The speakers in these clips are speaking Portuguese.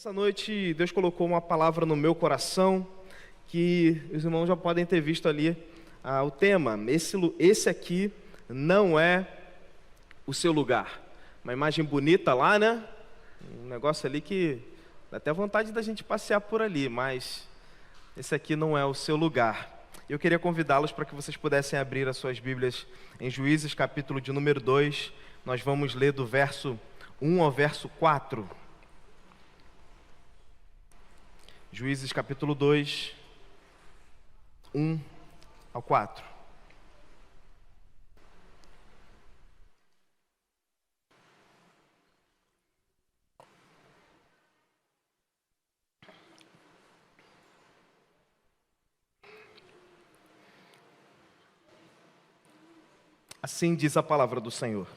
Essa noite Deus colocou uma palavra no meu coração que os irmãos já podem ter visto ali o tema. Esse aqui não é o seu lugar. Uma imagem bonita lá, né? Um negócio ali que dá até vontade da gente passear por ali, mas esse aqui não é o seu lugar. Eu queria convidá-los para que vocês pudessem abrir as suas Bíblias em Juízes, capítulo de número 2. Nós vamos ler do verso 1 ao verso 4. Juízes capítulo 2, 1 ao 4. Assim diz a palavra do Senhor.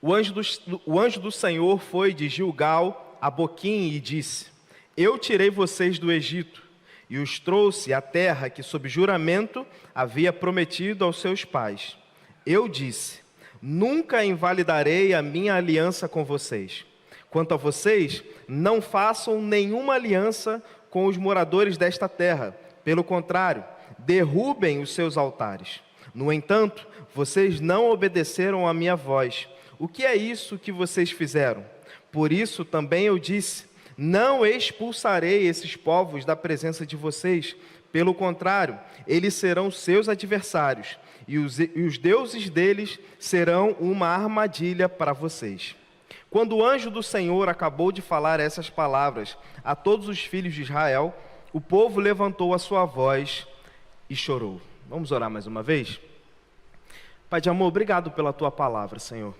O anjo do Senhor foi de Gilgal a Boquim e disse: Eu tirei vocês do Egito e os trouxe à terra que sob juramento havia prometido aos seus pais. Eu disse: Nunca invalidarei a minha aliança com vocês. Quanto a vocês, não façam nenhuma aliança com os moradores desta terra. Pelo contrário, derrubem os seus altares. No entanto, vocês não obedeceram à minha voz. O que é isso que vocês fizeram? Por isso também eu disse: Não expulsarei esses povos da presença de vocês. Pelo contrário, eles serão seus adversários, e os deuses deles serão uma armadilha para vocês. Quando o anjo do Senhor acabou de falar essas palavras a todos os filhos de Israel, o povo levantou a sua voz e chorou. Vamos orar mais uma vez? Pai de amor, obrigado pela tua palavra, Senhor.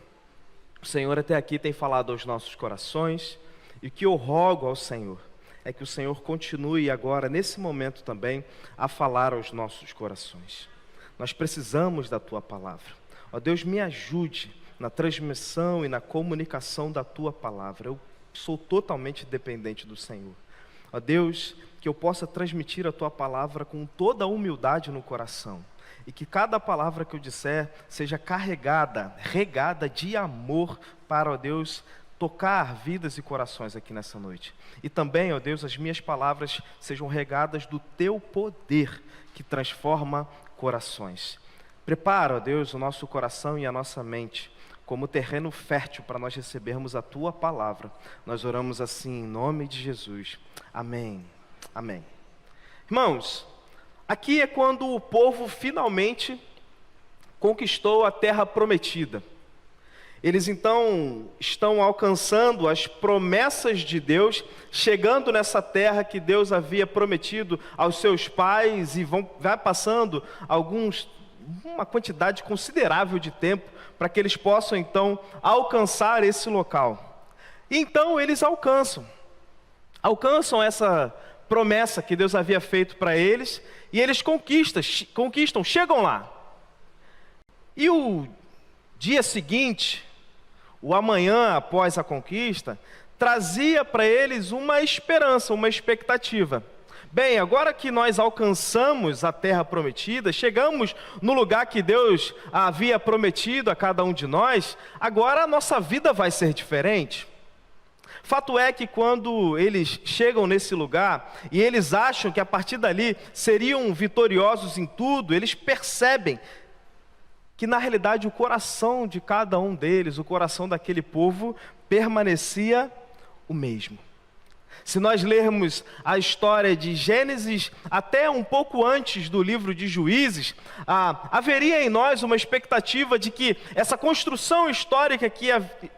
O Senhor até aqui tem falado aos nossos corações, e o que eu rogo ao Senhor é que o Senhor continue agora, nesse momento também, a falar aos nossos corações. Nós precisamos da tua palavra. Ó Deus, me ajude na transmissão e na comunicação da tua palavra. Eu sou totalmente dependente do Senhor. Ó Deus, que eu possa transmitir a tua palavra com toda a humildade no coração. E que cada palavra que eu disser seja carregada, regada de amor para, ó Deus, tocar vidas e corações aqui nessa noite. E também, ó Deus, as minhas palavras sejam regadas do teu poder que transforma corações. Prepara, ó Deus, o nosso coração e a nossa mente como terreno fértil para nós recebermos a tua palavra. Nós oramos assim em nome de Jesus. Amém. Amém. Irmãos, aqui é quando o povo finalmente conquistou a terra prometida. Eles então estão alcançando as promessas de Deus, chegando nessa terra que Deus havia prometido aos seus pais, e vai passando uma quantidade considerável de tempo para que eles possam então alcançar esse local. E então eles alcançam essa promessa que Deus havia feito para eles, e eles conquistam, chegam lá. E o dia seguinte, o amanhã após a conquista, trazia para eles uma esperança, uma expectativa. Bem, agora que nós alcançamos a terra prometida, chegamos no lugar que Deus havia prometido a cada um de nós, agora a nossa vida vai ser diferente. Fato é que quando eles chegam nesse lugar e eles acham que a partir dali seriam vitoriosos em tudo, eles percebem que na realidade o coração de cada um deles, o coração daquele povo, permanecia o mesmo. Se nós lermos a história de Gênesis até um pouco antes do livro de Juízes, haveria em nós uma expectativa de que essa construção histórica que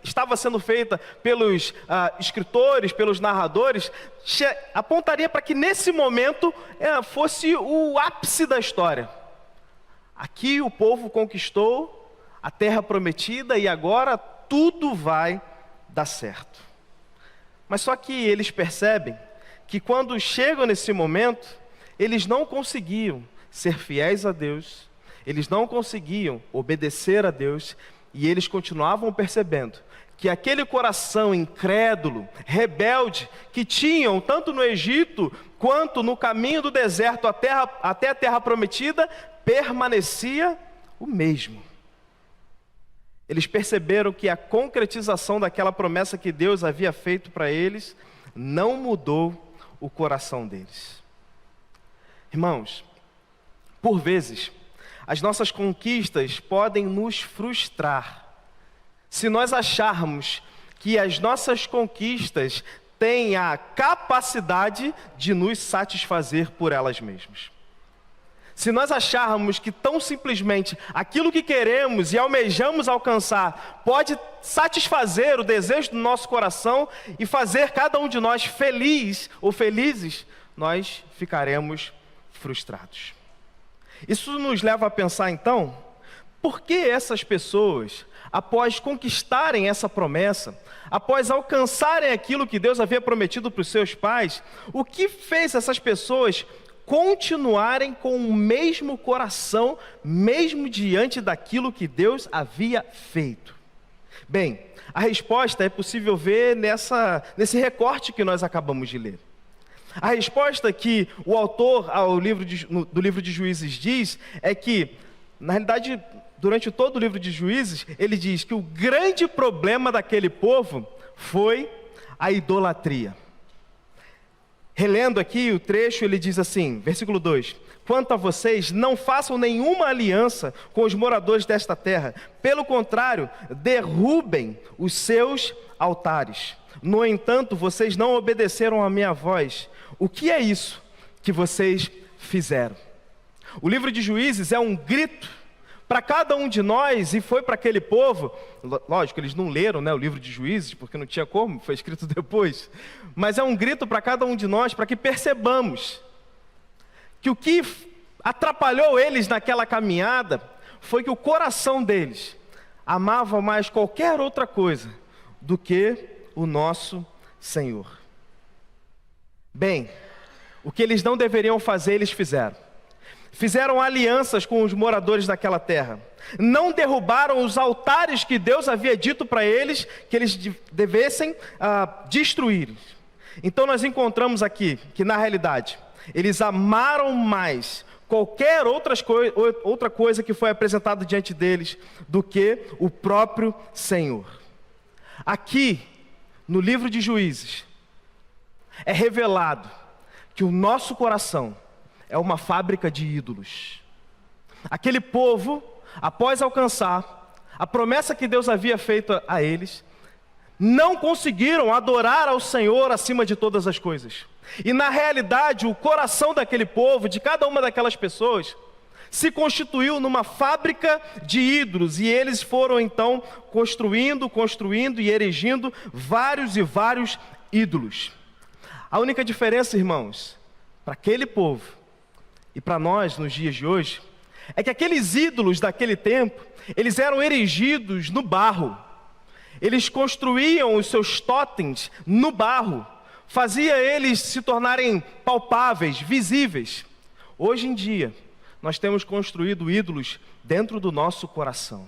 estava sendo feita pelos escritores, pelos narradores, apontaria para que nesse momento fosse o ápice da história. Aqui o povo conquistou a terra prometida e agora tudo vai dar certo. Mas só que eles percebem que quando chegam nesse momento, eles não conseguiam ser fiéis a Deus, eles não conseguiam obedecer a Deus, e eles continuavam percebendo que aquele coração incrédulo, rebelde, que tinham tanto no Egito quanto no caminho do deserto até a terra prometida, permanecia o mesmo. Eles perceberam que a concretização daquela promessa que Deus havia feito para eles não mudou o coração deles. Irmãos, por vezes, as nossas conquistas podem nos frustrar se nós acharmos que as nossas conquistas têm a capacidade de nos satisfazer por elas mesmas. Se nós acharmos que tão simplesmente aquilo que queremos e almejamos alcançar pode satisfazer o desejo do nosso coração e fazer cada um de nós feliz ou felizes, nós ficaremos frustrados. Isso nos leva a pensar então, por que essas pessoas, após conquistarem essa promessa, após alcançarem aquilo que Deus havia prometido para os seus pais, o que fez essas pessoas continuarem com o mesmo coração, mesmo diante daquilo que Deus havia feito? Bem, a resposta é possível ver nesse recorte que nós acabamos de ler. A resposta que o autor do livro de Juízes diz é que, na realidade, durante todo o livro de Juízes, ele diz que o grande problema daquele povo foi a idolatria. Relendo aqui o trecho, ele diz assim, versículo 2: quanto a vocês, não façam nenhuma aliança com os moradores desta terra. Pelo contrário, derrubem os seus altares. No entanto, vocês não obedeceram à minha voz. O que é isso que vocês fizeram? O livro de Juízes é um grito para cada um de nós, e foi para aquele povo. Lógico, eles não leram, o livro de Juízes, porque não tinha como, foi escrito depois. Mas é um grito para cada um de nós, para que percebamos que o que atrapalhou eles naquela caminhada foi que o coração deles amava mais qualquer outra coisa do que o nosso Senhor. Bem, o que eles não deveriam fazer, eles fizeram. Fizeram alianças com os moradores daquela terra. Não derrubaram os altares que Deus havia dito para eles que eles devessem destruir. Então nós encontramos aqui que, na realidade, eles amaram mais qualquer outra coisa que foi apresentada diante deles do que o próprio Senhor. Aqui, no livro de Juízes, é revelado que o nosso coração é uma fábrica de ídolos. Aquele povo, após alcançar a promessa que Deus havia feito a eles, não conseguiram adorar ao Senhor acima de todas as coisas. E na realidade, o coração daquele povo, de cada uma daquelas pessoas, se constituiu numa fábrica de ídolos, e eles foram então construindo e erigindo vários e vários ídolos. A única diferença, irmãos, para aquele povo e para nós nos dias de hoje, é que aqueles ídolos daquele tempo, eles eram erigidos no barro. Eles construíam os seus totens no barro, fazia eles se tornarem palpáveis, visíveis. Hoje em dia, nós temos construído ídolos dentro do nosso coração.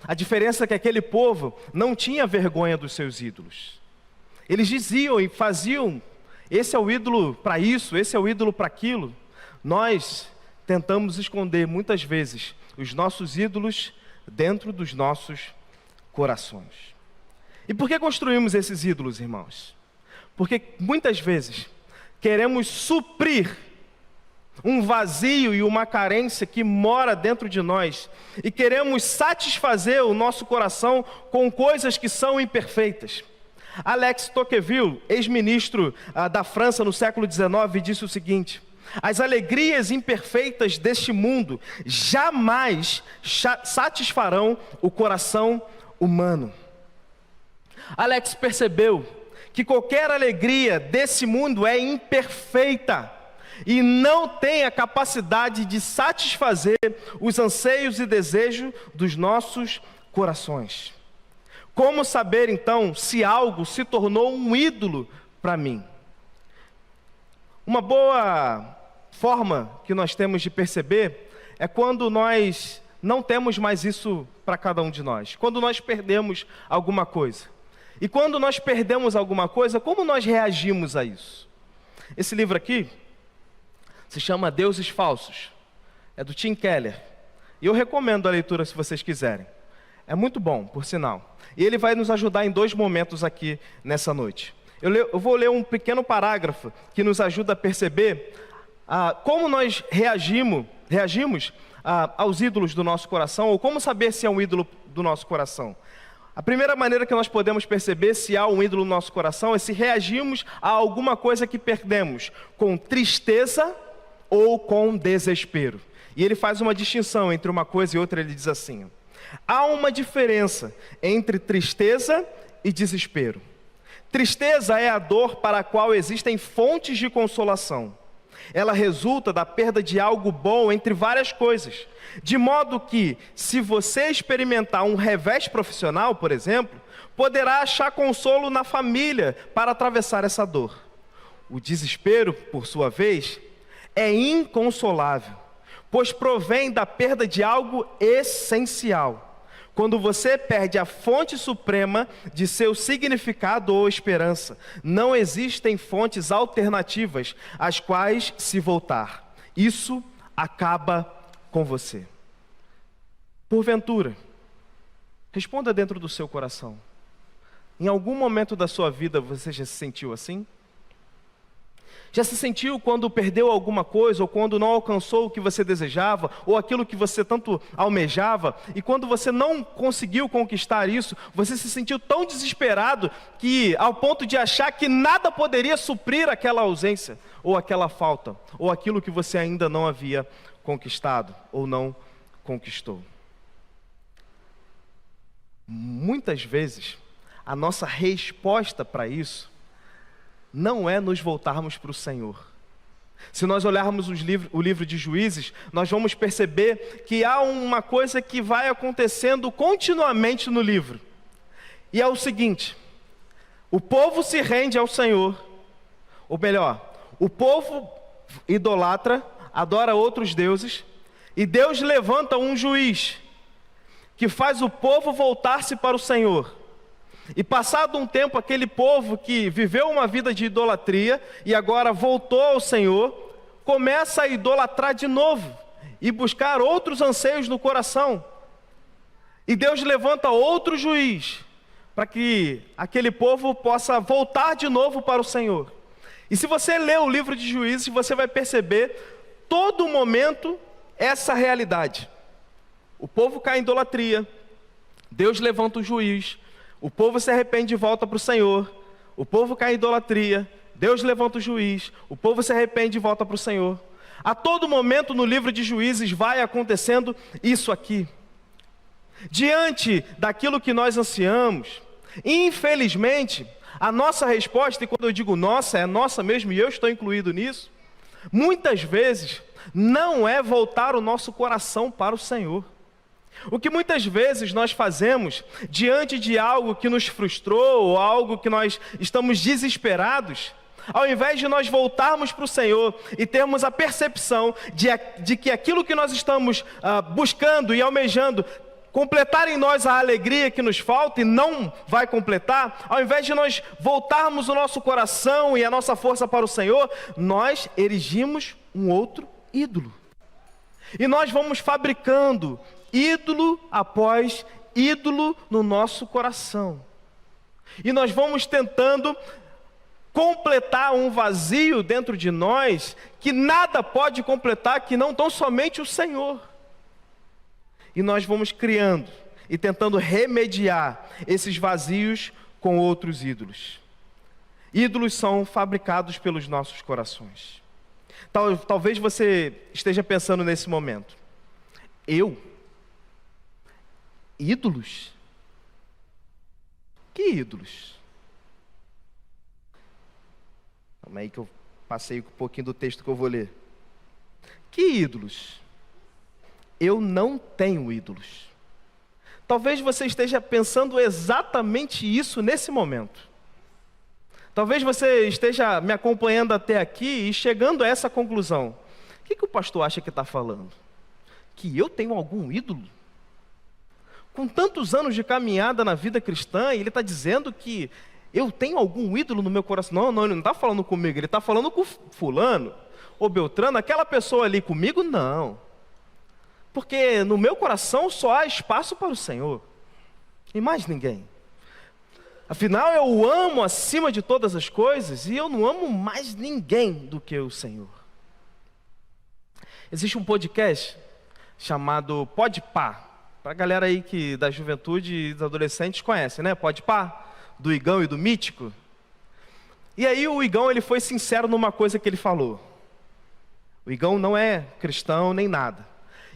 A diferença é que aquele povo não tinha vergonha dos seus ídolos. Eles diziam e faziam, esse é o ídolo para isso, esse é o ídolo para aquilo. Nós tentamos esconder muitas vezes os nossos ídolos dentro dos nossos corações. E por que construímos esses ídolos, irmãos? Porque muitas vezes queremos suprir um vazio e uma carência que mora dentro de nós, e queremos satisfazer o nosso coração com coisas que são imperfeitas. Alex Tocqueville, ex-ministro da França no século XIX, disse o seguinte: as alegrias imperfeitas deste mundo jamais satisfarão o coração humano. Alex percebeu que qualquer alegria desse mundo é imperfeita e não tem a capacidade de satisfazer os anseios e desejos dos nossos corações. Como saber então se algo se tornou um ídolo para mim? Uma boa forma que nós temos de perceber é quando nós não temos mais isso para cada um de nós. Quando nós perdemos alguma coisa. E quando nós perdemos alguma coisa, como nós reagimos a isso? Esse livro aqui se chama Deuses Falsos. É do Tim Keller. E eu recomendo a leitura se vocês quiserem. É muito bom, por sinal. E ele vai nos ajudar em 2 momentos aqui nessa noite. Eu vou ler um pequeno parágrafo que nos ajuda a perceber como nós reagimos aos ídolos do nosso coração, ou como saber se é um ídolo do nosso coração. A primeira maneira que nós podemos perceber se há um ídolo no nosso coração é se reagimos a alguma coisa que perdemos com tristeza ou com desespero. E ele faz uma distinção entre uma coisa e outra, ele diz assim: há uma diferença entre tristeza e desespero. Tristeza é a dor para a qual existem fontes de consolação. Ela resulta da perda de algo bom entre várias coisas. De modo que, se você experimentar um revés profissional, por exemplo, poderá achar consolo na família para atravessar essa dor. O desespero, por sua vez, é inconsolável, pois provém da perda de algo essencial. Quando você perde a fonte suprema de seu significado ou esperança, não existem fontes alternativas às quais se voltar. Isso acaba com você. Porventura, responda dentro do seu coração. Em algum momento da sua vida você já se sentiu assim? Já se sentiu quando perdeu alguma coisa, ou quando não alcançou o que você desejava, ou aquilo que você tanto almejava, e quando você não conseguiu conquistar isso, você se sentiu tão desesperado que, ao ponto de achar que nada poderia suprir aquela ausência, ou aquela falta, ou aquilo que você ainda não havia conquistado, ou não conquistou. Muitas vezes, a nossa resposta para isso não é nos voltarmos para o Senhor. Se nós olharmos o livro de Juízes, nós vamos perceber que há uma coisa que vai acontecendo continuamente no livro. E é o seguinte: o povo se rende ao Senhor, ou melhor, o povo idolatra, adora outros deuses, e Deus levanta um juiz que faz o povo voltar-se para o Senhor. E passado um tempo, aquele povo que viveu uma vida de idolatria e agora voltou ao Senhor, começa a idolatrar de novo e buscar outros anseios no coração. E Deus levanta outro juiz para que aquele povo possa voltar de novo para o Senhor. E se você ler o livro de Juízes, você vai perceber todo momento essa realidade. O povo cai em idolatria, Deus levanta o juiz, o povo se arrepende e volta para o Senhor. O povo cai em idolatria, Deus levanta o juiz, o povo se arrepende e volta para o Senhor. A todo momento no livro de Juízes vai acontecendo isso aqui. Diante daquilo que nós ansiamos, infelizmente, a nossa resposta, e quando eu digo nossa, é nossa mesmo, e eu estou incluído nisso, muitas vezes não é voltar o nosso coração para o Senhor. O que muitas vezes nós fazemos diante de algo que nos frustrou, ou algo que nós estamos desesperados, ao invés de nós voltarmos para o Senhor e termos a percepção de que aquilo que nós estamos buscando e almejando, completar em nós a alegria que nos falta e não vai completar, ao invés de nós voltarmos o nosso coração e a nossa força para o Senhor, nós erigimos um outro ídolo. E nós vamos fabricando ídolo após ídolo no nosso coração. E nós vamos tentando completar um vazio dentro de nós que nada pode completar, que não tão somente o Senhor. E nós vamos criando e tentando remediar esses vazios com outros ídolos. Ídolos são fabricados pelos nossos corações. Talvez você esteja pensando nesse momento: ídolos? Que ídolos? Calma aí que eu passei um pouquinho do texto que eu vou ler. Que ídolos? Eu não tenho ídolos. Talvez você esteja pensando exatamente isso nesse momento. Talvez você esteja me acompanhando até aqui e chegando a essa conclusão. O que o pastor acha que está falando? Que eu tenho algum ídolo? Com tantos anos de caminhada na vida cristã, ele está dizendo que eu tenho algum ídolo no meu coração. Não, ele não está falando comigo, ele está falando com fulano, ou Beltrano, aquela pessoa ali. Comigo, não. Porque no meu coração só há espaço para o Senhor, e mais ninguém. Afinal, eu o amo acima de todas as coisas e eu não amo mais ninguém do que o Senhor. Existe um podcast chamado Podpah. Para a galera aí que da juventude e dos adolescentes conhece, né? Podpah, do Igão e do Mítico. E aí o Igão, ele foi sincero numa coisa que ele falou. O Igão não é cristão nem nada.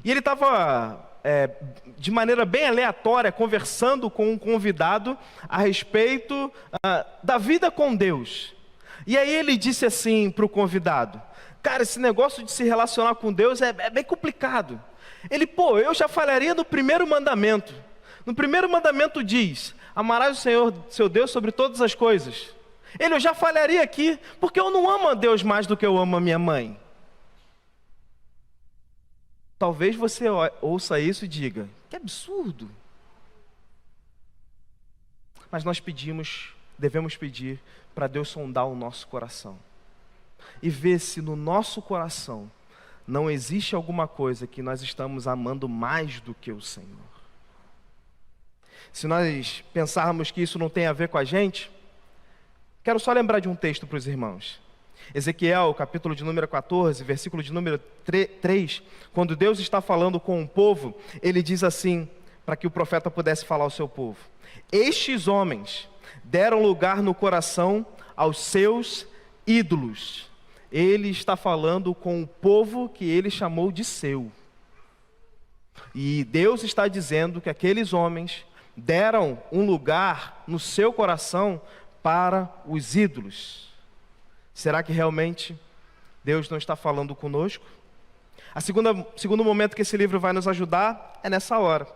E ele estava, de maneira bem aleatória, conversando com um convidado a respeito da vida com Deus. E aí ele disse assim para o convidado: cara, esse negócio de se relacionar com Deus é bem complicado. Ele, eu já falaria no primeiro mandamento. No primeiro mandamento diz: amarás o Senhor, seu Deus, sobre todas as coisas. Eu já falharia aqui, porque eu não amo a Deus mais do que eu amo a minha mãe. Talvez você ouça isso e diga: que absurdo. Mas nós devemos pedir para Deus sondar o nosso coração e ver se no nosso coração não existe alguma coisa que nós estamos amando mais do que o Senhor. Se nós pensarmos que isso não tem a ver com a gente, quero só lembrar de um texto para os irmãos. Ezequiel, capítulo de número 14, versículo de número 3, quando Deus está falando com o povo, ele diz assim, para que o profeta pudesse falar ao seu povo: estes homens deram lugar no coração aos seus ídolos. Ele está falando com o povo que ele chamou de seu. E Deus está dizendo que aqueles homens deram um lugar no seu coração para os ídolos. Será que realmente Deus não está falando conosco? Segundo momento que esse livro vai nos ajudar é nessa hora.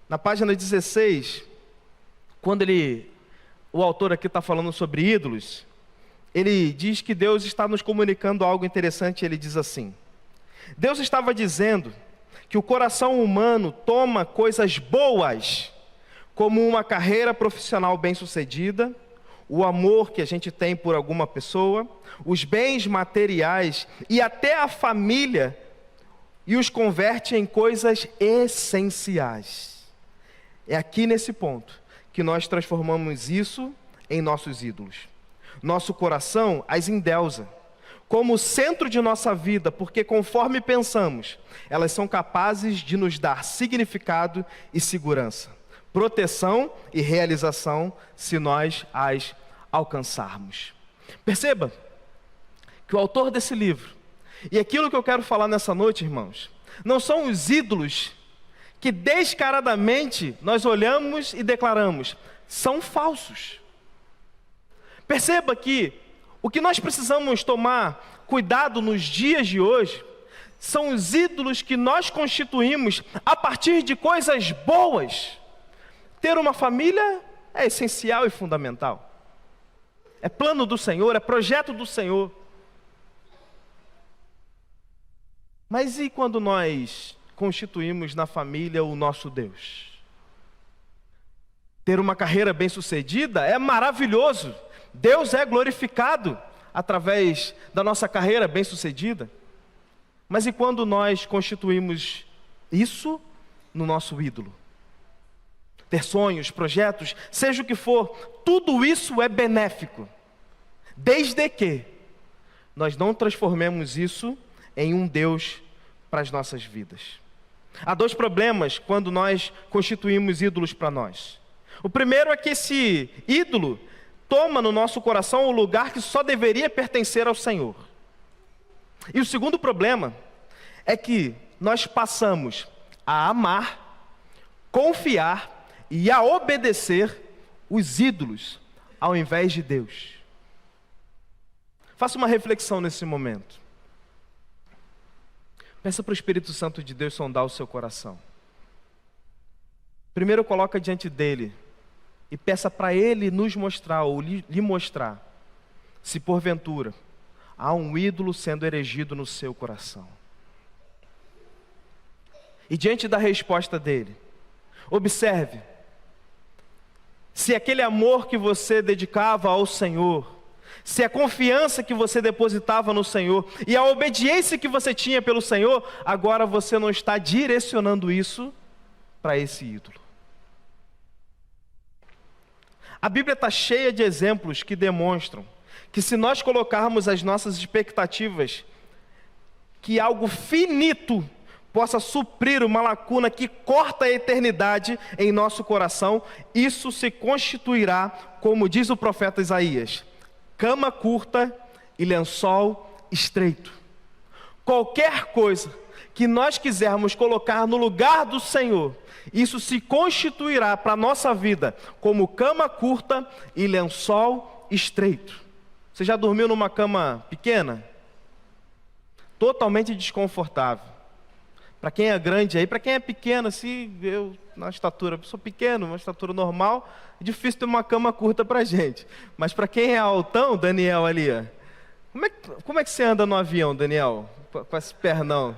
Na página 16, quando o autor aqui está falando sobre ídolos, ele diz que Deus está nos comunicando algo interessante. Ele diz assim: Deus estava dizendo que o coração humano toma coisas boas, como uma carreira profissional bem-sucedida, o amor que a gente tem por alguma pessoa, os bens materiais e até a família, e os converte em coisas essenciais. É aqui nesse ponto que nós transformamos isso em nossos ídolos. Nosso coração as endeusa como o centro de nossa vida, porque conforme pensamos, elas são capazes de nos dar significado e segurança, proteção e realização, se nós as alcançarmos. Perceba que o autor desse livro, e aquilo que eu quero falar nessa noite, irmãos, não são os ídolos que descaradamente nós olhamos e declaramos, são falsos. Perceba que o que nós precisamos tomar cuidado nos dias de hoje são os ídolos que nós constituímos a partir de coisas boas. Ter uma família é essencial e fundamental. É plano do Senhor, é projeto do Senhor. Mas e quando nós constituímos na família o nosso Deus? Ter uma carreira bem-sucedida é maravilhoso. Deus é glorificado através da nossa carreira bem-sucedida. Mas e quando nós constituímos isso no nosso ídolo? Ter sonhos, projetos, seja o que for, tudo isso é benéfico, desde que nós não transformemos isso em um Deus para as nossas vidas. Há dois problemas quando nós constituímos ídolos para nós. O primeiro é que esse ídolo toma no nosso coração o lugar que só deveria pertencer ao Senhor. E o segundo problema é que nós passamos a amar, confiar e a obedecer os ídolos ao invés de Deus. Faça uma reflexão nesse momento. Peça para o Espírito Santo de Deus sondar o seu coração. Primeiro coloca diante dele e peça para ele nos mostrar ou lhe mostrar se porventura há um ídolo sendo erigido no seu coração. E diante da resposta dele, observe se aquele amor que você dedicava ao Senhor, se a confiança que você depositava no Senhor e a obediência que você tinha pelo Senhor, agora você não está direcionando isso para esse ídolo. A Bíblia está cheia de exemplos que demonstram que se nós colocarmos as nossas expectativas, que algo finito possa suprir uma lacuna que corta a eternidade em nosso coração, isso se constituirá, como diz o profeta Isaías, cama curta e lençol estreito. Qualquer coisa que nós quisermos colocar no lugar do Senhor, isso se constituirá para a nossa vida como cama curta e lençol estreito. Você já dormiu numa cama pequena? Totalmente desconfortável. Para quem é grande aí, para quem é pequeno, se eu na estatura, eu sou pequeno, uma estatura normal, é difícil ter uma cama curta para gente. Mas para quem é altão, Daniel ali, ó, como é que você anda no avião, Daniel? Com esse pernão.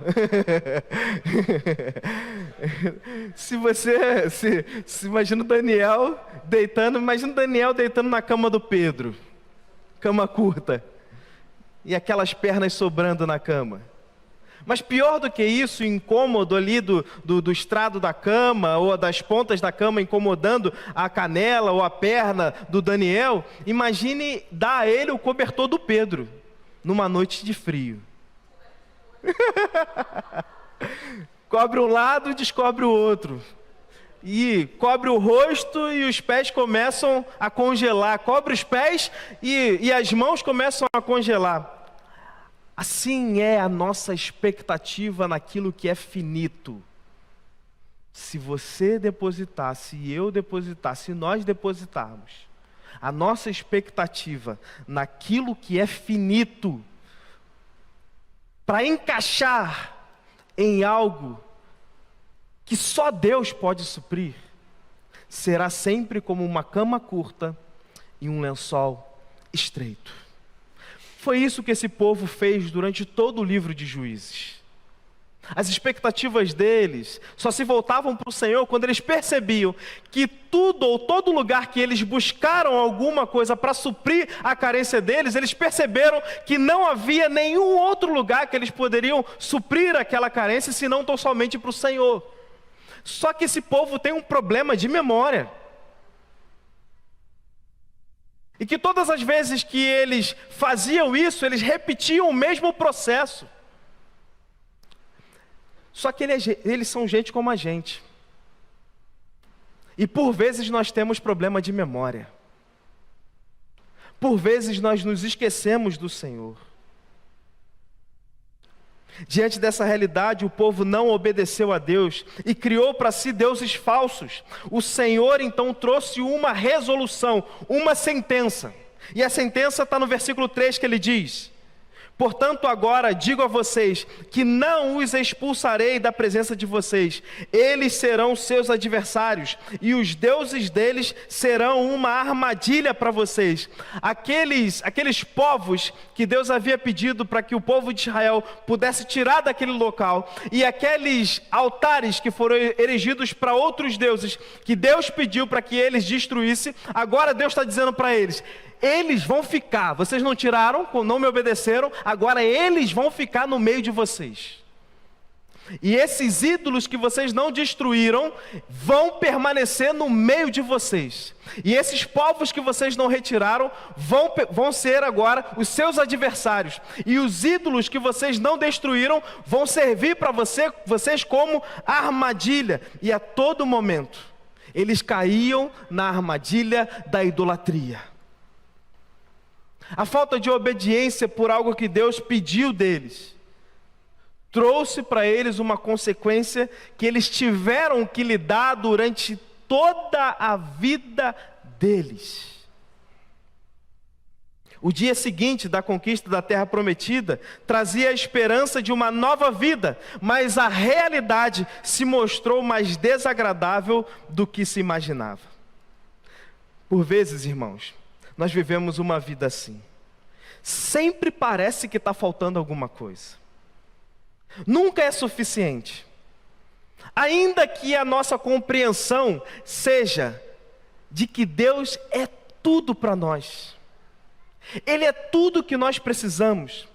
Se imagina o Daniel deitando na cama do Pedro, cama curta, e aquelas pernas sobrando na cama. Mas pior do que isso, o incômodo ali do estrado da cama, ou das pontas da cama incomodando a canela ou a perna do Daniel, imagine dar a ele o cobertor do Pedro, numa noite de frio. Cobre um lado, descobre o outro. E cobre o rosto e os pés começam a congelar. Cobre os pés e as mãos começam a congelar. Assim é a nossa expectativa naquilo que é finito. Se você depositar, se eu depositar, se nós depositarmos a nossa expectativa naquilo que é finito, para encaixar em algo que só Deus pode suprir, será sempre como uma cama curta e um lençol estreito. Foi isso que esse povo fez durante todo o livro de Juízes. As expectativas deles só se voltavam para o Senhor quando eles percebiam que tudo ou todo lugar que eles buscaram alguma coisa para suprir a carência deles, eles perceberam que não havia nenhum outro lugar que eles poderiam suprir aquela carência, senão tão somente para o Senhor. Só que esse povo tem um problema de memória. E que todas as vezes que eles faziam isso, eles repetiam o mesmo processo. Só que eles são gente como a gente. E por vezes nós temos problema de memória. Por vezes nós nos esquecemos do Senhor. Diante dessa realidade, o povo não obedeceu a Deus e criou para si deuses falsos. O Senhor então trouxe uma resolução, uma sentença. E a sentença está no versículo 3 que ele diz: portanto agora digo a vocês que não os expulsarei da presença de vocês. Eles serão seus adversários e os deuses deles serão uma armadilha para vocês. Aqueles povos que Deus havia pedido para que o povo de Israel pudesse tirar daquele local, e aqueles altares que foram erigidos para outros deuses, que Deus pediu para que eles destruíssem, agora Deus está dizendo para eles: eles vão ficar, vocês não tiraram, não me obedeceram, agora eles vão ficar no meio de vocês. E esses ídolos que vocês não destruíram vão permanecer no meio de vocês. E esses povos que vocês não retiraram vão ser agora os seus adversários. E os ídolos que vocês não destruíram vão servir para vocês como armadilha. E a todo momento eles caíam na armadilha da idolatria. A falta de obediência por algo que Deus pediu deles trouxe para eles uma consequência que eles tiveram que lidar durante toda a vida deles. O dia seguinte da conquista da Terra Prometida trazia a esperança de uma nova vida, mas a realidade se mostrou mais desagradável do que se imaginava. Por vezes, irmãos, nós vivemos uma vida assim. Sempre parece que está faltando alguma coisa. Nunca é suficiente. Ainda que a nossa compreensão seja de que Deus é tudo para nós. Ele é tudo que nós precisamos.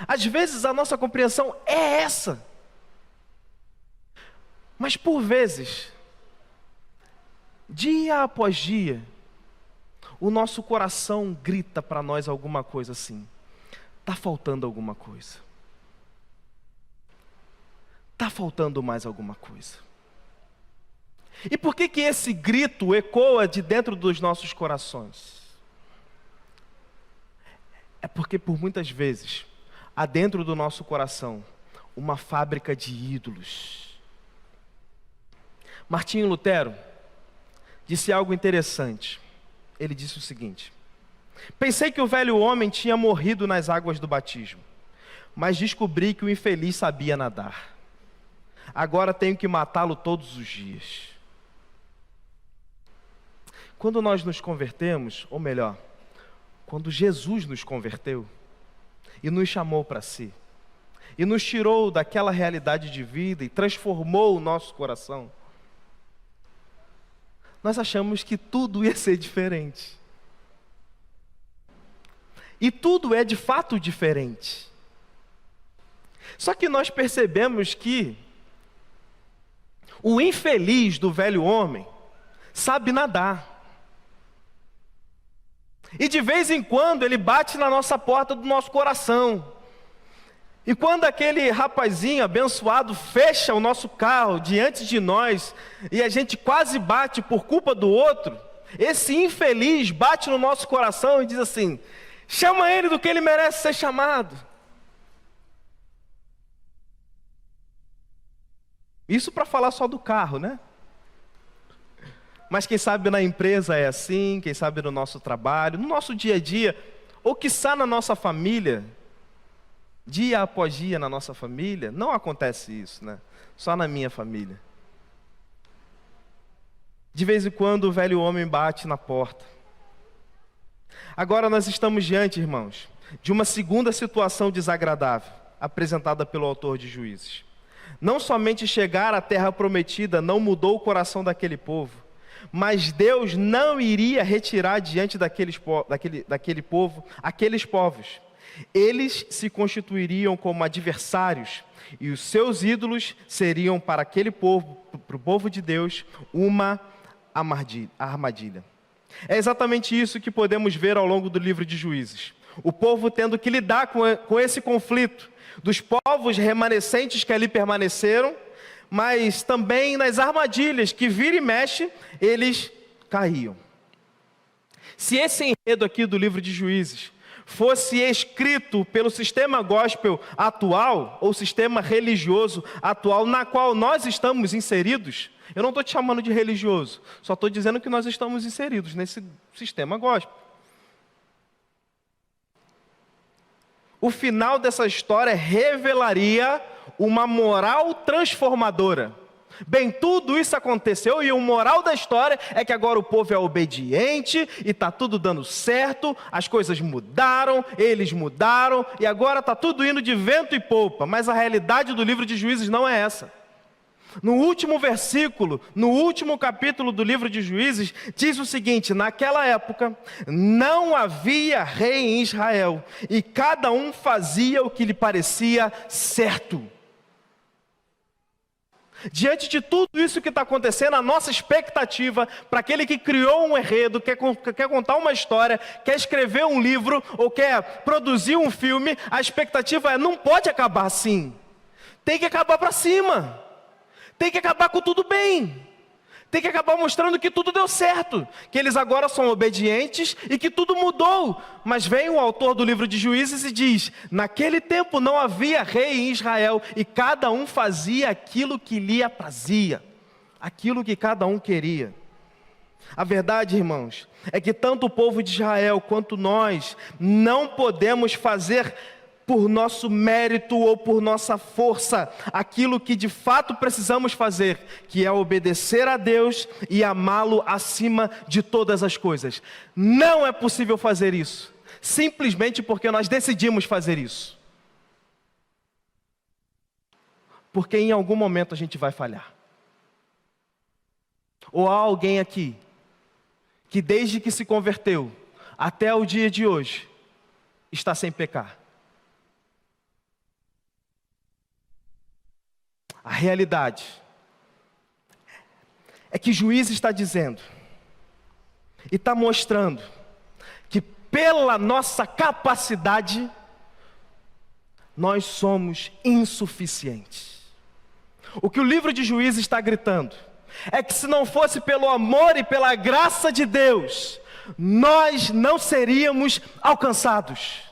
Às vezes a nossa compreensão é essa. Mas por vezes, dia após dia, o nosso coração grita para nós alguma coisa assim: está faltando alguma coisa. Está faltando mais alguma coisa. E por que esse grito ecoa de dentro dos nossos corações? É porque por muitas vezes há dentro do nosso coração uma fábrica de ídolos. Martinho Lutero disse algo interessante. Ele disse o seguinte: pensei que o velho homem tinha morrido nas águas do batismo, mas descobri que o infeliz sabia nadar. Agora tenho que matá-lo todos os dias. Quando nós nos convertemos, ou melhor, quando Jesus nos converteu e nos chamou para si, e nos tirou daquela realidade de vida e transformou o nosso coração, nós achamos que tudo ia ser diferente. E tudo é de fato diferente. Só que nós percebemos que o infeliz do velho homem sabe nadar. E de vez em quando ele bate na nossa porta do nosso coração. E quando aquele rapazinho abençoado fecha o nosso carro diante de nós, e a gente quase bate por culpa do outro, esse infeliz bate no nosso coração e diz assim: chama ele do que ele merece ser chamado. Isso para falar só do carro, né? Mas quem sabe na empresa é assim, quem sabe no nosso trabalho, no nosso dia a dia, ou quiçá na nossa família, dia após dia na nossa família, não acontece isso, né? Só na minha família. De vez em quando o velho homem bate na porta. Agora nós estamos diante, irmãos, de uma segunda situação desagradável, apresentada pelo autor de Juízes. Não somente chegar à terra prometida não mudou o coração daquele povo, mas Deus não iria retirar diante daquele povo aqueles povos. Eles se constituiriam como adversários, e os seus ídolos seriam para aquele povo, para o povo de Deus, uma armadilha. É exatamente isso que podemos ver ao longo do livro de Juízes. O povo tendo que lidar com esse conflito dos povos remanescentes que ali permaneceram, mas também nas armadilhas que vira e mexe, eles caíam. Se esse enredo aqui do livro de Juízes fosse escrito pelo sistema gospel atual, ou sistema religioso atual, na qual nós estamos inseridos, eu não estou te chamando de religioso, só estou dizendo que nós estamos inseridos nesse sistema gospel. O final dessa história revelaria uma moral transformadora. Bem, tudo isso aconteceu e o moral da história é que agora o povo é obediente e está tudo dando certo, as coisas mudaram, eles mudaram e agora está tudo indo de vento e popa. Mas a realidade do livro de Juízes não é essa. No último versículo, no último capítulo do livro de Juízes, diz o seguinte: naquela época não havia rei em Israel e cada um fazia o que lhe parecia certo. Diante de tudo isso que está acontecendo, a nossa expectativa para aquele que criou um enredo, quer contar uma história, quer escrever um livro ou quer produzir um filme, a expectativa é: não pode acabar assim, tem que acabar para cima. Tem que acabar com tudo bem. Tem que acabar mostrando que tudo deu certo, que eles agora são obedientes e que tudo mudou. Mas vem o autor do livro de Juízes e diz: naquele tempo não havia rei em Israel e cada um fazia aquilo que lhe aprazia, aquilo que cada um queria. A verdade, irmãos, é que tanto o povo de Israel quanto nós não podemos fazer por nosso mérito ou por nossa força aquilo que de fato precisamos fazer, que é obedecer a Deus e amá-lo acima de todas as coisas. Não é possível fazer isso, simplesmente porque nós decidimos fazer isso. Porque em algum momento a gente vai falhar. Ou há alguém aqui que desde que se converteu até o dia de hoje está sem pecar? A realidade é que Juízes está dizendo e está mostrando pela nossa capacidade, nós somos insuficientes. O que o livro de Juízes está gritando é que se não fosse pelo amor e pela graça de Deus, nós não seríamos alcançados.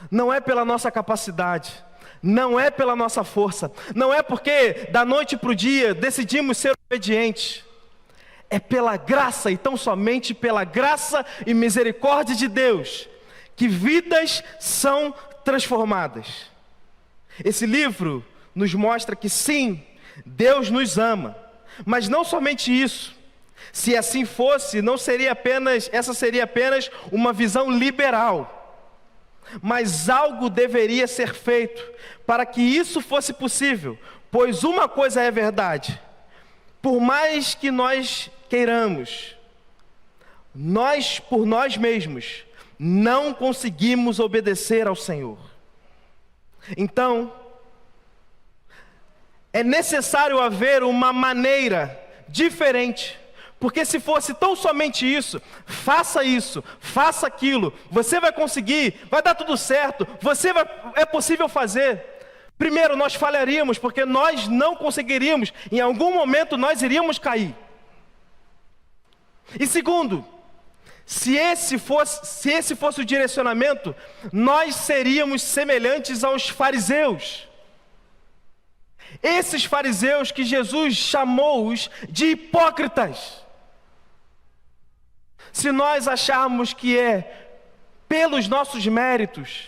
Não é pela nossa capacidade, não é pela nossa força, não é porque da noite para o dia decidimos ser obedientes. É pela graça e tão somente pela graça e misericórdia de Deus que vidas são transformadas. Esse livro nos mostra que sim, Deus nos ama, mas não somente isso. Se assim fosse, essa seria apenas uma visão liberal. Mas algo deveria ser feito para que isso fosse possível, pois uma coisa é verdade: por mais que nós queiramos, nós por nós mesmos não conseguimos obedecer ao Senhor. Então, é necessário haver uma maneira diferente, porque se fosse tão somente isso, faça aquilo, você vai conseguir, vai dar tudo certo, é possível fazer. Primeiro, nós falharíamos, porque nós não conseguiríamos, em algum momento nós iríamos cair. E segundo, se esse fosse o direcionamento, nós seríamos semelhantes aos fariseus. Esses fariseus que Jesus chamou-os de hipócritas. Se nós acharmos que é pelos nossos méritos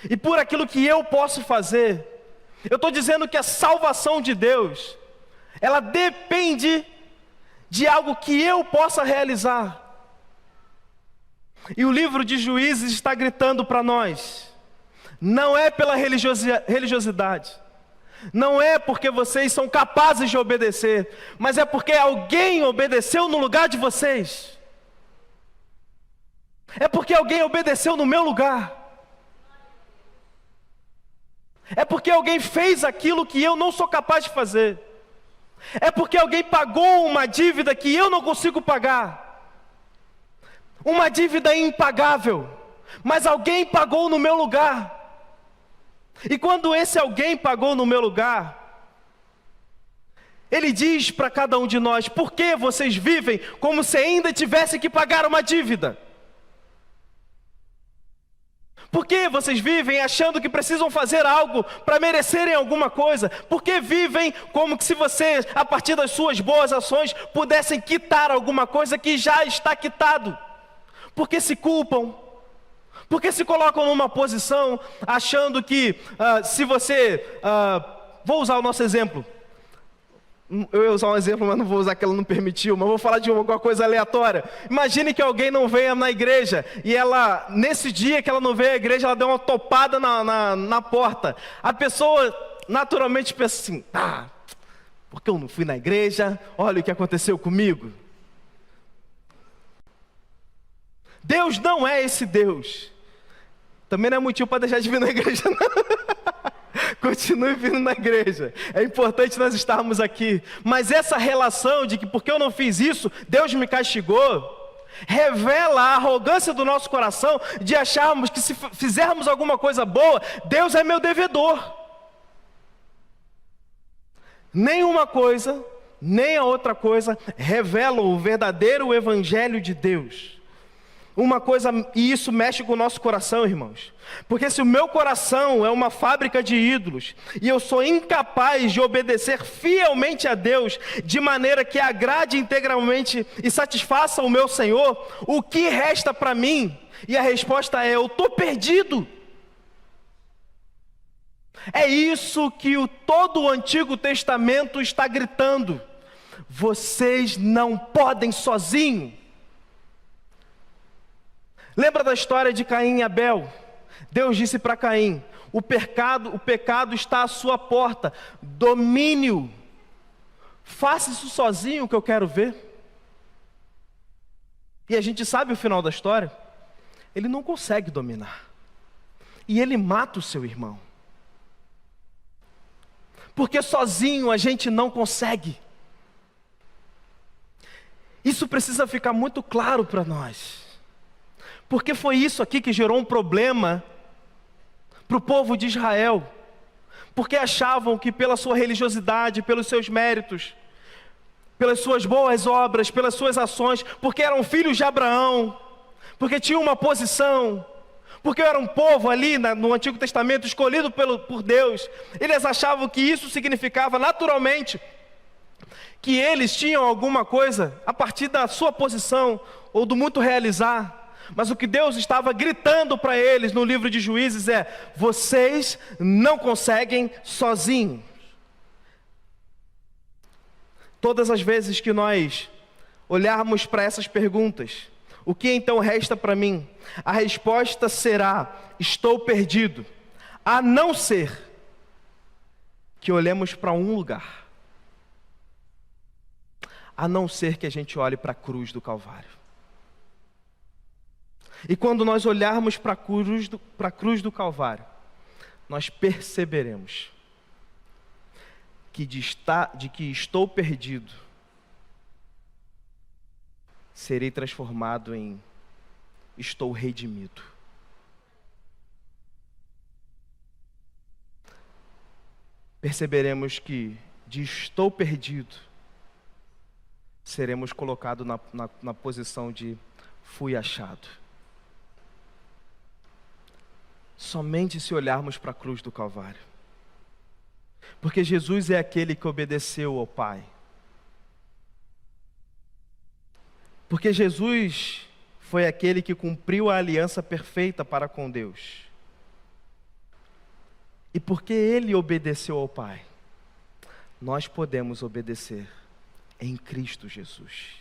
e por aquilo que eu posso fazer, eu estou dizendo que a salvação de Deus, ela depende de algo que eu possa realizar. E o livro de Juízes está gritando para nós: não é pela religiosidade, não é porque vocês são capazes de obedecer, mas é porque alguém obedeceu no lugar de vocês. É porque alguém obedeceu no meu lugar. É porque alguém fez aquilo que eu não sou capaz de fazer. É porque alguém pagou uma dívida que eu não consigo pagar. Uma dívida impagável, mas alguém pagou no meu lugar. E quando esse alguém pagou no meu lugar, ele diz para cada um de nós: por que vocês vivem como se ainda tivessem que pagar uma dívida? Por que vocês vivem achando que precisam fazer algo para merecerem alguma coisa? Por que vivem como se vocês, a partir das suas boas ações, pudessem quitar alguma coisa que já está quitado? Por que se culpam? Por que se colocam numa posição achando que se você... vou usar o nosso exemplo. Eu ia usar um exemplo, mas não vou usar que ela não permitiu, mas vou falar de alguma coisa aleatória. Imagine que alguém não venha na igreja e ela, nesse dia que ela não veio à igreja, ela deu uma topada na porta. A pessoa naturalmente pensa assim: porque eu não fui na igreja, olha o que aconteceu comigo. Deus não é esse Deus. Também não é motivo para deixar de vir na igreja, não. Continue vindo na igreja. É importante nós estarmos aqui. Mas essa relação de que porque eu não fiz isso, Deus me castigou, revela a arrogância do nosso coração de acharmos que se fizermos alguma coisa boa, Deus é meu devedor. Nem uma coisa, nem a outra coisa revelam o verdadeiro evangelho de Deus. Uma coisa, e isso mexe com o nosso coração, irmãos. Porque se o meu coração é uma fábrica de ídolos, e eu sou incapaz de obedecer fielmente a Deus, de maneira que agrade integralmente e satisfaça o meu Senhor, o que resta para mim? E a resposta é: eu estou perdido. É isso que todo o Antigo Testamento está gritando. Vocês não podem sozinhos. Lembra da história de Caim e Abel? Deus disse para Caim: o pecado está à sua porta, domine-o. Faça isso sozinho que eu quero ver. E a gente sabe o final da história. Ele não consegue dominar. E ele mata o seu irmão. Porque sozinho a gente não consegue. Isso precisa ficar muito claro para nós. Porque foi isso aqui que gerou um problema para o povo de Israel. Porque achavam que pela sua religiosidade, pelos seus méritos, pelas suas boas obras, pelas suas ações, porque eram filhos de Abraão, porque tinham uma posição, porque era um povo ali no Antigo Testamento escolhido por Deus, eles achavam que isso significava naturalmente que eles tinham alguma coisa a partir da sua posição ou do muito realizar. Mas o que Deus estava gritando para eles no livro de Juízes é: vocês não conseguem sozinhos. Todas as vezes que nós olharmos para essas perguntas, o que então resta para mim? A resposta será: estou perdido, a não ser que olhemos para um lugar, a não ser que a gente olhe para a cruz do Calvário. E quando nós olharmos para a cruz do Calvário, nós perceberemos que de que estou perdido, serei transformado em estou redimido. Perceberemos que de estou perdido, seremos colocados na posição de fui achado. Somente se olharmos para a cruz do Calvário. Porque Jesus é aquele que obedeceu ao Pai. Porque Jesus foi aquele que cumpriu a aliança perfeita para com Deus. E porque Ele obedeceu ao Pai, nós podemos obedecer em Cristo Jesus.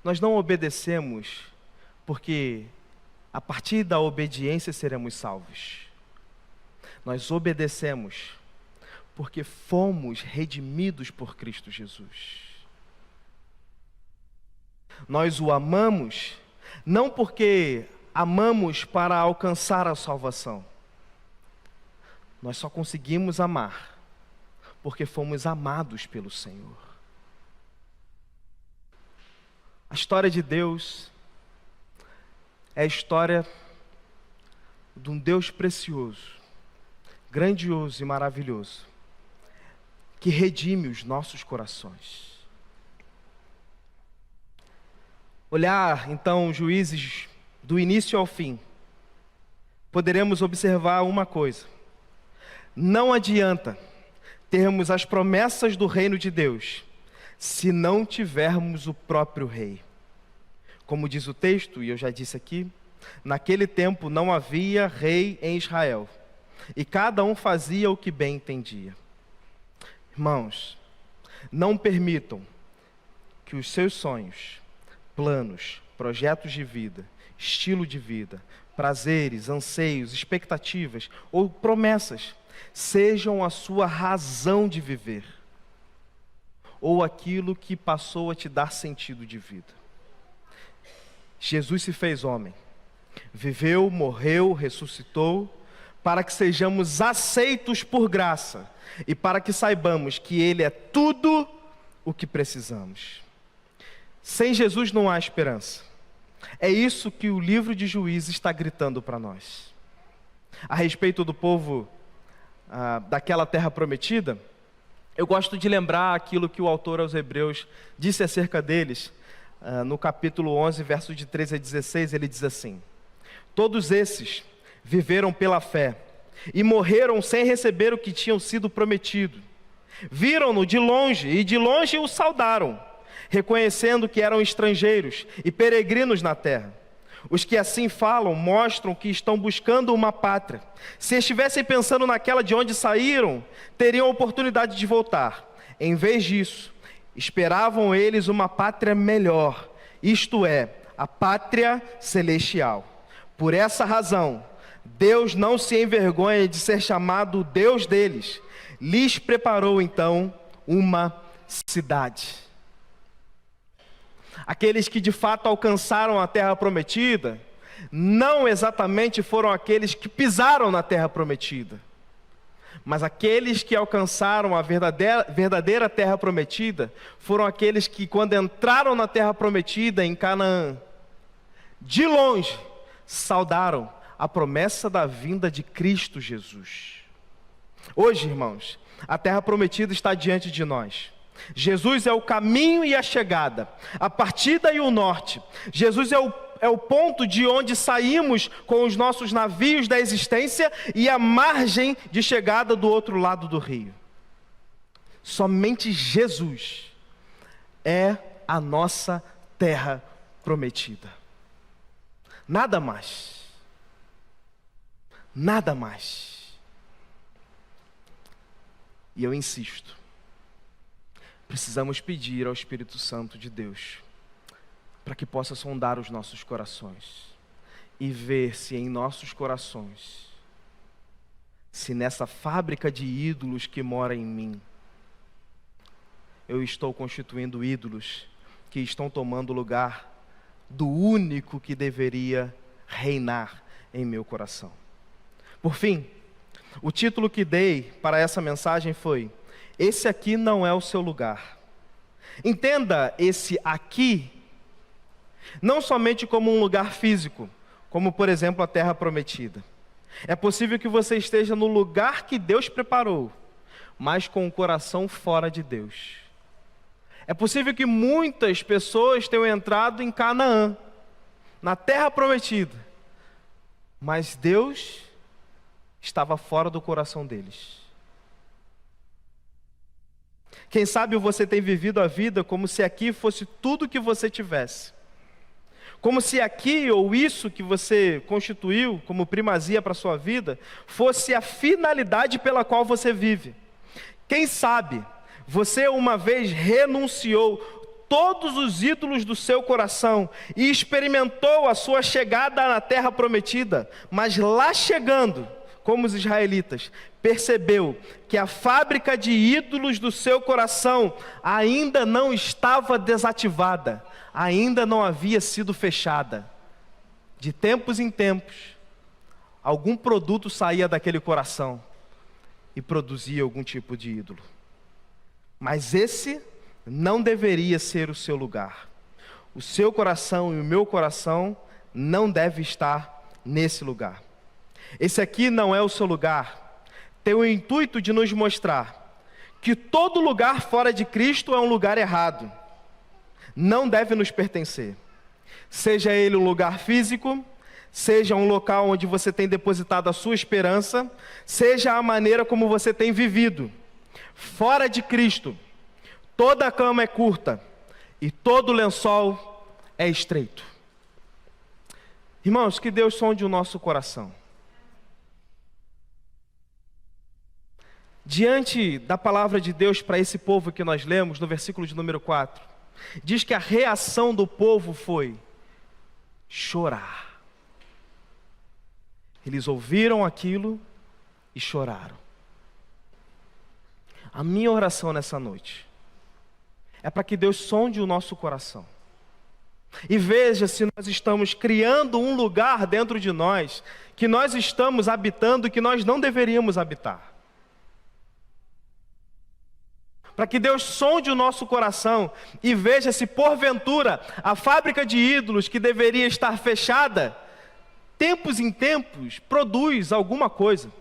Nós não obedecemos porque a partir da obediência seremos salvos. Nós obedecemos porque fomos redimidos por Cristo Jesus. Nós o amamos não porque amamos para alcançar a salvação. Nós só conseguimos amar porque fomos amados pelo Senhor. A história de Deus é a história de um Deus precioso, grandioso e maravilhoso, que redime os nossos corações. Olhar, então, Juízes do início ao fim, poderemos observar uma coisa: não adianta termos as promessas do reino de Deus, se não tivermos o próprio rei. Como diz o texto, e eu já disse aqui, naquele tempo não havia rei em Israel, e cada um fazia o que bem entendia. Irmãos, não permitam que os seus sonhos, planos, projetos de vida, estilo de vida, prazeres, anseios, expectativas ou promessas sejam a sua razão de viver, ou aquilo que passou a te dar sentido de vida. Jesus se fez homem, viveu, morreu, ressuscitou, para que sejamos aceitos por graça e para que saibamos que Ele é tudo o que precisamos. Sem Jesus não há esperança. É isso que o livro de Juízes está gritando para nós. A respeito do povo daquela terra prometida, eu gosto de lembrar aquilo que o autor aos Hebreus disse acerca deles. No capítulo 11, versos de 13 a 16, ele diz assim: todos esses viveram pela fé e morreram sem receber o que tinham sido prometido. Viram-no de longe e de longe o saudaram, reconhecendo que eram estrangeiros e peregrinos na terra. Os que assim falam mostram que estão buscando uma pátria. Se estivessem pensando naquela de onde saíram, teriam a oportunidade de voltar. Em vez disso, esperavam eles uma pátria melhor, isto é, a pátria celestial. Por essa razão, Deus não se envergonha de ser chamado o Deus deles. Lhes preparou então uma cidade. Aqueles que de fato alcançaram a terra prometida, não exatamente foram aqueles que pisaram na terra prometida, mas aqueles que alcançaram a verdadeira terra prometida, foram aqueles que quando entraram na terra prometida em Canaã, de longe, saudaram a promessa da vinda de Cristo Jesus. Hoje, irmãos, a terra prometida está diante de nós. Jesus é o caminho e a chegada, a partida e o norte. Jesus é o ponto de onde saímos com os nossos navios da existência e a margem de chegada do outro lado do rio. Somente Jesus é a nossa terra prometida. Nada mais. Nada mais. E eu insisto, precisamos pedir ao Espírito Santo de Deus para que possa sondar os nossos corações e ver se em nossos corações, se nessa fábrica de ídolos que mora em mim, eu estou constituindo ídolos que estão tomando o lugar do único que deveria reinar em meu coração. Por fim, o título que dei para essa mensagem foi: esse aqui não é o seu lugar. Entenda esse aqui não somente como um lugar físico, como por exemplo a terra prometida. É possível que você esteja no lugar que Deus preparou, mas com o coração fora de Deus. É possível que muitas pessoas tenham entrado em Canaã, na terra prometida, mas Deus estava fora do coração deles. Quem sabe você tem vivido a vida como se aqui fosse tudo que você tivesse. Como se aqui ou isso que você constituiu como primazia para a sua vida fosse a finalidade pela qual você vive. Quem sabe você uma vez renunciou todos os ídolos do seu coração e experimentou a sua chegada na terra prometida, mas lá chegando, como os israelitas, percebeu que a fábrica de ídolos do seu coração ainda não estava desativada, ainda não havia sido fechada. De tempos em tempos, algum produto saía daquele coração e produzia algum tipo de ídolo. Mas esse não deveria ser o seu lugar. O seu coração e o meu coração não deve estar nesse lugar. Esse aqui não é o seu lugar. Tem o intuito de nos mostrar que todo lugar fora de Cristo é um lugar errado. Não deve nos pertencer. Seja ele um lugar físico, seja um local onde você tem depositado a sua esperança, seja a maneira como você tem vivido. Fora de Cristo, toda a cama é curta e todo lençol é estreito. Irmãos, que Deus sonde o nosso coração. Diante da palavra de Deus para esse povo que nós lemos, no versículo de número 4, diz que a reação do povo foi chorar. Eles ouviram aquilo e choraram. A minha oração nessa noite é para que Deus sonde o nosso coração e veja se nós estamos criando um lugar dentro de nós que nós estamos habitando que nós não deveríamos habitar. Para que Deus sonde o nosso coração e veja se porventura a fábrica de ídolos que deveria estar fechada, tempos em tempos, produz alguma coisa,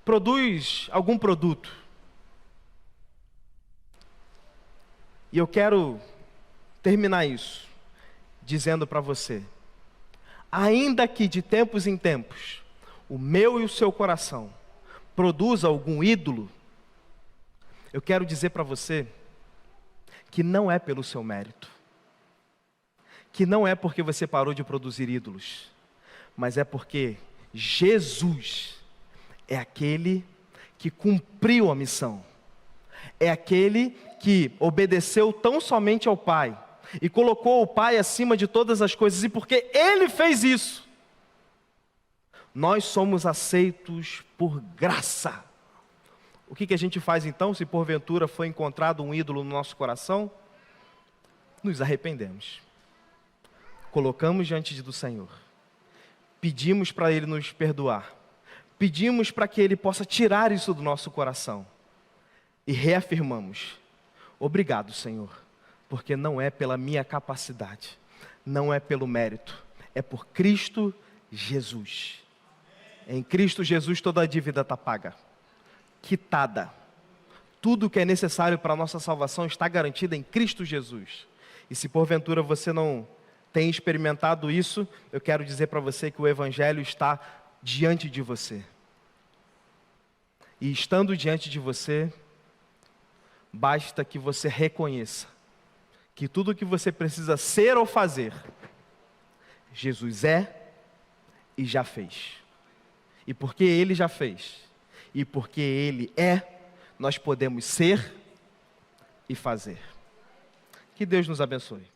produz algum produto. E eu quero terminar isso dizendo para você, ainda que de tempos em tempos o meu e o seu coração produza algum ídolo, eu quero dizer para você que não é pelo seu mérito, que não é porque você parou de produzir ídolos, mas é porque Jesus é aquele que cumpriu a missão, é aquele que obedeceu tão somente ao Pai e colocou o Pai acima de todas as coisas, e porque Ele fez isso, nós somos aceitos por graça. O que a gente faz então, se porventura foi encontrado um ídolo no nosso coração? Nos arrependemos. Colocamos diante do Senhor. Pedimos para Ele nos perdoar. Pedimos para que Ele possa tirar isso do nosso coração. E reafirmamos: obrigado, Senhor, porque não é pela minha capacidade, não é pelo mérito, É por Cristo Jesus. Em Cristo Jesus toda a dívida está paga, quitada. Tudo que é necessário para a nossa salvação está garantido em Cristo Jesus. E se porventura você não tem experimentado isso, eu quero dizer para você que o Evangelho está diante de você. E estando diante de você, basta que você reconheça que tudo o que você precisa ser ou fazer, Jesus é e já fez. E porque Ele já fez, e porque Ele é, nós podemos ser e fazer. Que Deus nos abençoe.